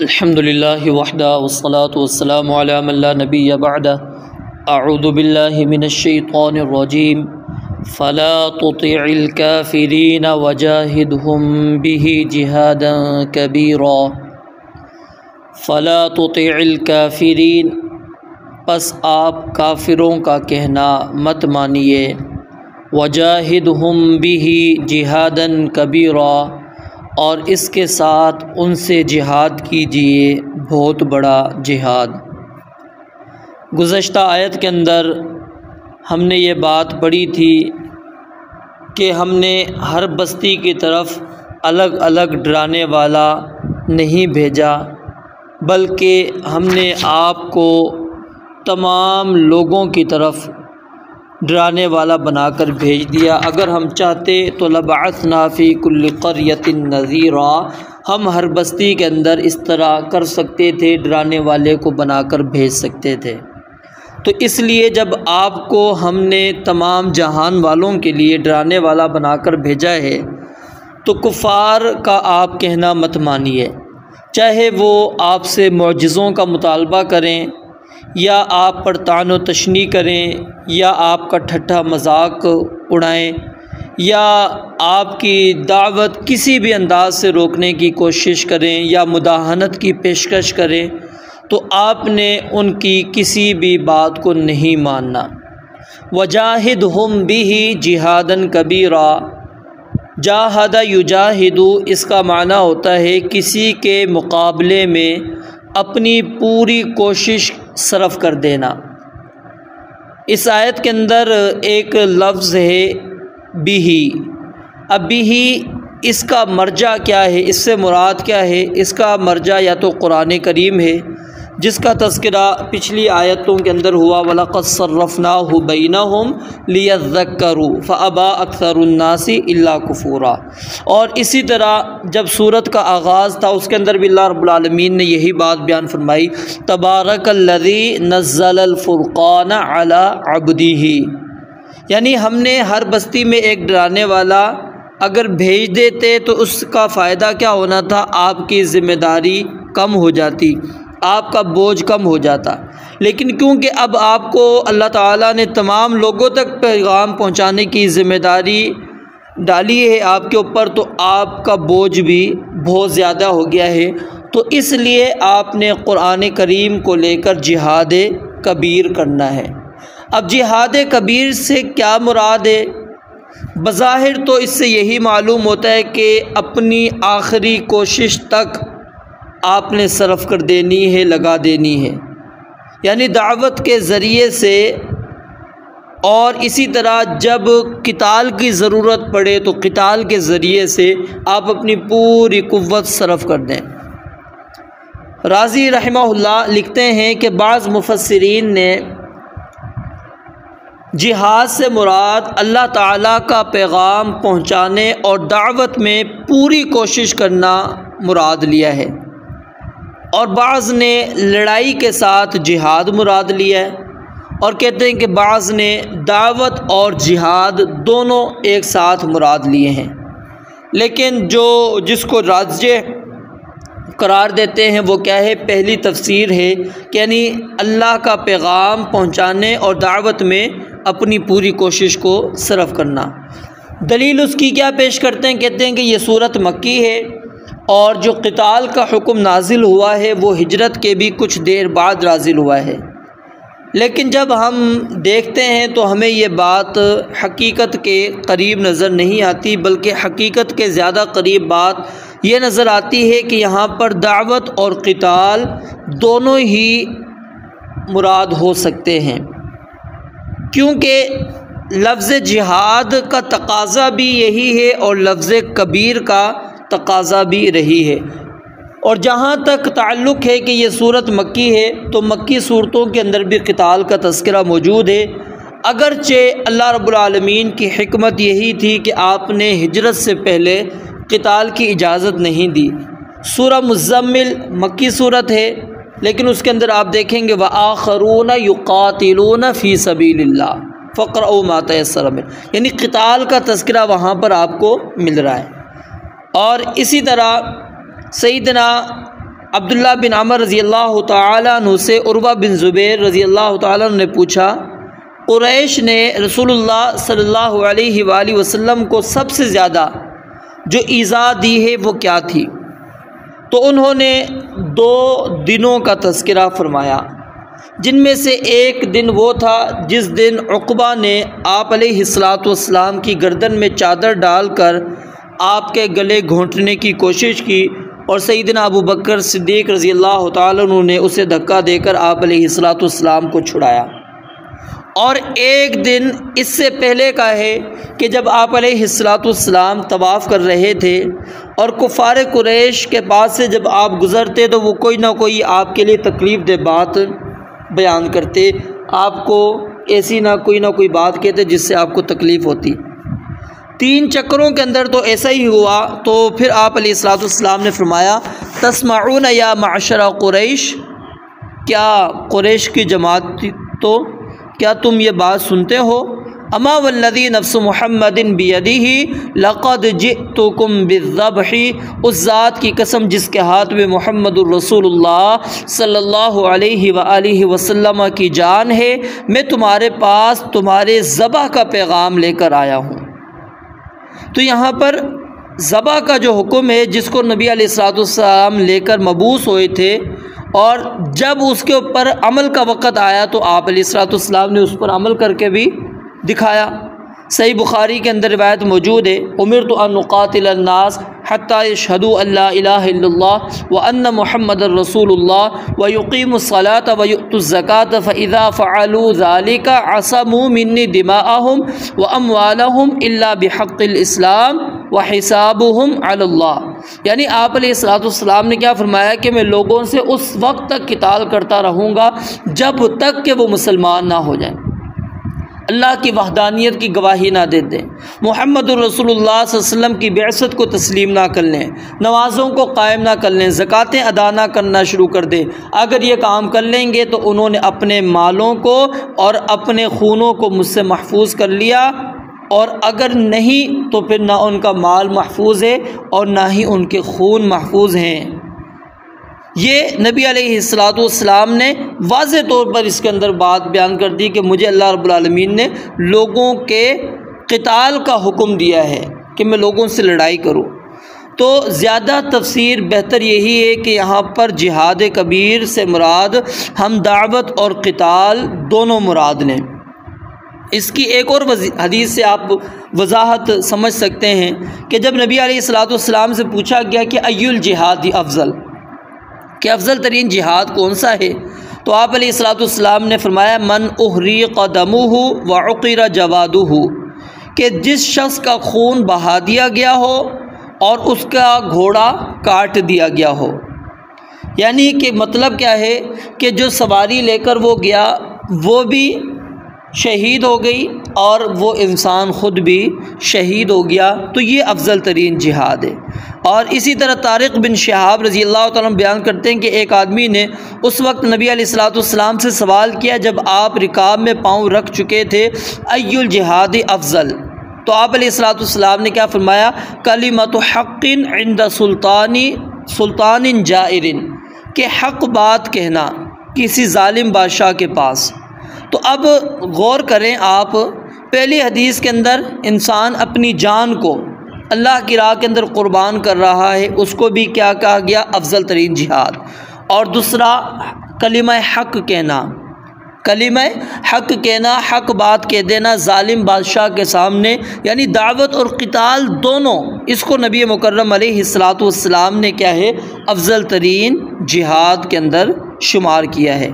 الحمد للہ وحدہ والصلاة والسلام علی من لا نبی بعدہ اعوذ باللہ من الشیطان الرجیم فلا تطع الکافرین وجاہدہم بہ جہادا کبیرا فلا تطع الکافرین، پس آپ کافروں کا کہنا مت مانیے، وجاہدہم بہ جہادا کبیرا، اور اس کے ساتھ ان سے جہاد کیجیے، بہت بڑا جہاد۔ گزشتہ آیت کے اندر ہم نے یہ بات پڑھی تھی کہ ہم نے ہر بستی کی طرف الگ الگ ڈرانے والا نہیں بھیجا، بلکہ ہم نے آپ کو تمام لوگوں کی طرف ڈرانے والا بنا کر بھیج دیا۔ اگر ہم چاہتے تو لبعثنا فی کل قریۃ نذیرا، ہم ہر بستی کے اندر اس طرح کر سکتے تھے، ڈرانے والے کو بنا کر بھیج سکتے تھے۔ تو اس لیے جب آپ کو ہم نے تمام جہان والوں کے لیے ڈرانے والا بنا کر بھیجا ہے تو کفار کا آپ کہنا مت مانیے، چاہے وہ آپ سے معجزوں کا مطالبہ کریں، یا آپ پر طعن و تشنیع کریں، یا آپ کا ٹھٹھا مذاق اڑائیں، یا آپ کی دعوت کسی بھی انداز سے روکنے کی کوشش کریں، یا مداہنت کی پیشکش کریں، تو آپ نے ان کی کسی بھی بات کو نہیں ماننا۔ وجاہدہم بہ جہادا کبیرا، جاہد یجاہد، اس کا معنی ہوتا ہے کسی کے مقابلے میں اپنی پوری کوشش صرف کر دینا۔ اس آیت کے اندر ایک لفظ ہے بہ۔ اب بہ اس کا مرجع کیا ہے، اس سے مراد کیا ہے؟ اس کا مرجع یا تو قرآن کریم ہے، جس کا تذکرہ پچھلی آیتوں کے اندر ہوا، وَلَقَدْ صَرَّفْنَاهُ بَيْنَهُمْ لِيَذَّكَّرُوا فَأَبَى أَكْثَرُ النَّاسِ إِلَّا كُفُورًا۔ اور اسی طرح جب سورت کا آغاز تھا اس کے اندر بھی اللہ رب العالمین نے یہی بات بیان فرمائی، تبارک الذی نزل الفرقان علی عبدہ، یعنی ہم نے ہر بستی میں ایک ڈرانے والا اگر بھیج دیتے تو اس کا فائدہ کیا ہونا تھا؟ آپ کی ذمہ داری کم ہو جاتی، آپ کا بوجھ کم ہو جاتا۔ لیکن کیونکہ اب آپ کو اللہ تعالیٰ نے تمام لوگوں تک پیغام پہنچانے کی ذمہ داری ڈالی ہے آپ کے اوپر، تو آپ کا بوجھ بھی بہت زیادہ ہو گیا ہے، تو اس لیے آپ نے قرآن کریم کو لے کر جہاد کبیر کرنا ہے۔ اب جہاد کبیر سے کیا مراد ہے؟ بظاہر تو اس سے یہی معلوم ہوتا ہے کہ اپنی آخری کوشش تک آپ نے صرف کر دینی ہے، لگا دینی ہے، یعنی دعوت کے ذریعے سے، اور اسی طرح جب قتال کی ضرورت پڑے تو قتال کے ذریعے سے آپ اپنی پوری قوت صرف کر دیں۔ رازی رحمہ اللہ لکھتے ہیں کہ بعض مفسرین نے جہاد سے مراد اللہ تعالیٰ کا پیغام پہنچانے اور دعوت میں پوری کوشش کرنا مراد لیا ہے، اور بعض نے لڑائی کے ساتھ جہاد مراد لیا ہے، اور کہتے ہیں کہ بعض نے دعوت اور جہاد دونوں ایک ساتھ مراد لیے ہیں۔ لیکن جس کو راجح قرار دیتے ہیں وہ کیا ہے؟ پہلی تفسیر ہے کہ یعنی اللہ کا پیغام پہنچانے اور دعوت میں اپنی پوری کوشش کو صرف کرنا۔ دلیل اس کی کیا پیش کرتے ہیں؟ کہتے ہیں کہ یہ صورت مکی ہے، اور جو قتال کا حکم نازل ہوا ہے وہ ہجرت کے بھی کچھ دیر بعد نازل ہوا ہے۔ لیکن جب ہم دیکھتے ہیں تو ہمیں یہ بات حقیقت کے قریب نظر نہیں آتی، بلکہ حقیقت کے زیادہ قریب بات یہ نظر آتی ہے کہ یہاں پر دعوت اور قتال دونوں ہی مراد ہو سکتے ہیں، کیونکہ لفظ جہاد کا تقاضا بھی یہی ہے اور لفظ کبیر کا تقاضا بھی رہی ہے۔ اور جہاں تک تعلق ہے کہ یہ صورت مکی ہے تو مکی صورتوں کے اندر بھی قتال کا تذکرہ موجود ہے، اگرچہ اللہ رب العالمین کی حکمت یہی تھی کہ آپ نے ہجرت سے پہلے قتال کی اجازت نہیں دی۔ سورہ مزمل مکی صورت ہے، لیکن اس کے اندر آپ دیکھیں گے وآخرون یقاتلون فی سبیل اللہ فاقرؤوا ما تیسر منہ، یعنی قتال کا تذکرہ وہاں پر آپ کو مل رہا ہے۔ اور اسی طرح سیدنا عبداللہ بن عمر رضی اللہ تعالیٰ عنہ سے عروہ بن زبیر رضی اللہ تعالیٰ عنہ نے پوچھا، قریش نے رسول اللہ صلی اللہ علیہ وآلہ وسلم کو سب سے زیادہ جو ایذا دی ہے وہ کیا تھی؟ تو انہوں نے 2 دنوں کا تذکرہ فرمایا، جن میں سے ایک دن وہ تھا جس دن عقبہ نے آپ علیہ السلام کی گردن میں چادر ڈال کر آپ کے گلے گھونٹنے کی کوشش کی، اور سیدنا ابو بکر صدیق رضی اللہ تعالیٰ عنہ نے اسے دھکا دے کر آپ علیہ السلام کو چھڑایا۔ اور ایک دن اس سے پہلے کا ہے کہ جب آپ علیہ السلام طواف کر رہے تھے اور کفار قریش کے پاس سے جب آپ گزرتے تو وہ کوئی نہ کوئی آپ کے لیے تکلیف دہ بات بیان کرتے، آپ کو ایسی نہ کوئی بات کہتے جس سے آپ کو تکلیف ہوتی۔ 3 چکروں کے اندر تو ایسا ہی ہوا، تو پھر آپ علیہ السلام نے فرمایا، تسمعون یا معشر قریش، کیا قریش کی جماعت تو کیا تم یہ بات سنتے ہو؟ اما والذی نفس محمد بیدہ لقد جئتکم بالذبح، اس ذات کی قسم جس کے ہاتھ میں محمد الرسول اللہ صلی اللہ علیہ وآلہ وسلم کی جان ہے، میں تمہارے پاس تمہارے ذبح کا پیغام لے کر آیا ہوں۔ تو یہاں پر ذبح کا جو حکم ہے، جس کو نبی علیہ السلام لے کر مبعوث ہوئے تھے، اور جب اس کے اوپر عمل کا وقت آیا تو آپ علیہ السلام نے اس پر عمل کر کے بھی دکھایا۔ صحیح بخاری کے اندر روایت موجود ہے، امرت ان اقاتل الناس حتی یشہدوا ان لا الہ الا اللہ وان محمد الرسول اللہ ویقیموا الصلاۃ ویؤتوا الزکاۃ فاذا فعلوا ذلک عصموا منی دماءہم واموالہم الا بحق الاسلام وحسابہم علی اللہ۔ یعنی آپ علیہ السلام نے کیا فرمایا کہ میں لوگوں سے اس وقت تک قتال کرتا رہوں گا جب تک کہ وہ مسلمان نہ ہو جائیں، اللہ کی وحدانیت کی گواہی نہ دے دیں، محمد الرسول اللہ صلی اللہ علیہ وسلم کی بعثت کو تسلیم نہ کر لیں، نمازوں کو قائم نہ کر لیں، زکاتیں ادا نہ کرنا شروع کر دیں۔ اگر یہ کام کر لیں گے تو انہوں نے اپنے مالوں کو اور اپنے خونوں کو مجھ سے محفوظ کر لیا، اور اگر نہیں تو پھر نہ ان کا مال محفوظ ہے اور نہ ہی ان کے خون محفوظ ہیں۔ یہ نبی علیہ السلام نے واضح طور پر اس کے اندر بات بیان کر دی کہ مجھے اللہ رب العالمین نے لوگوں کے قتال کا حکم دیا ہے کہ میں لوگوں سے لڑائی کروں۔ تو زیادہ تفسیر بہتر یہی ہے کہ یہاں پر جہاد کبیر سے مراد ہم دعوت اور قتال دونوں مراد لیں۔ اس کی ایک اور حدیث سے آپ وضاحت سمجھ سکتے ہیں کہ جب نبی علیہ السلام سے پوچھا گیا کہ ای الجہاد افضل، کہ افضل ترین جہاد کون سا ہے، تو آپ علیہ السلام نے فرمایا من احریق دمہ وعقر جوادہ، کہ جس شخص کا خون بہا دیا گیا ہو اور اس کا گھوڑا کاٹ دیا گیا ہو۔ یعنی کہ مطلب کیا ہے کہ جو سواری لے کر وہ گیا وہ بھی شہید ہو گئی اور وہ انسان خود بھی شہید ہو گیا، تو یہ افضل ترین جہاد ہے۔ اور اسی طرح طارق بن شہاب رضی اللہ تعالیٰ عنہ بیان کرتے ہیں کہ ایک آدمی نے اس وقت نبی علیہ السلام سے سوال کیا جب آپ رکاب میں پاؤں رکھ چکے تھے، ای الجہاد افضل، تو آپ علیہ السلام نے کیا فرمایا، کلمۃ حق عند سلطان جائر، کہ حق بات کہنا کسی ظالم بادشاہ کے پاس۔ تو اب غور کریں آپ، پہلی حدیث کے اندر انسان اپنی جان کو اللہ کی راہ کے اندر قربان کر رہا ہے، اس کو بھی کیا کہا گیا، افضل ترین جہاد۔ اور دوسرا کلمہ حق کہنا، کلمہ حق کہنا، حق بات کہہ دینا ظالم بادشاہ کے سامنے، یعنی دعوت اور قتال دونوں، اس کو نبی مکرم علیہ السلام نے کیا ہے، افضل ترین جہاد کے اندر شمار کیا ہے۔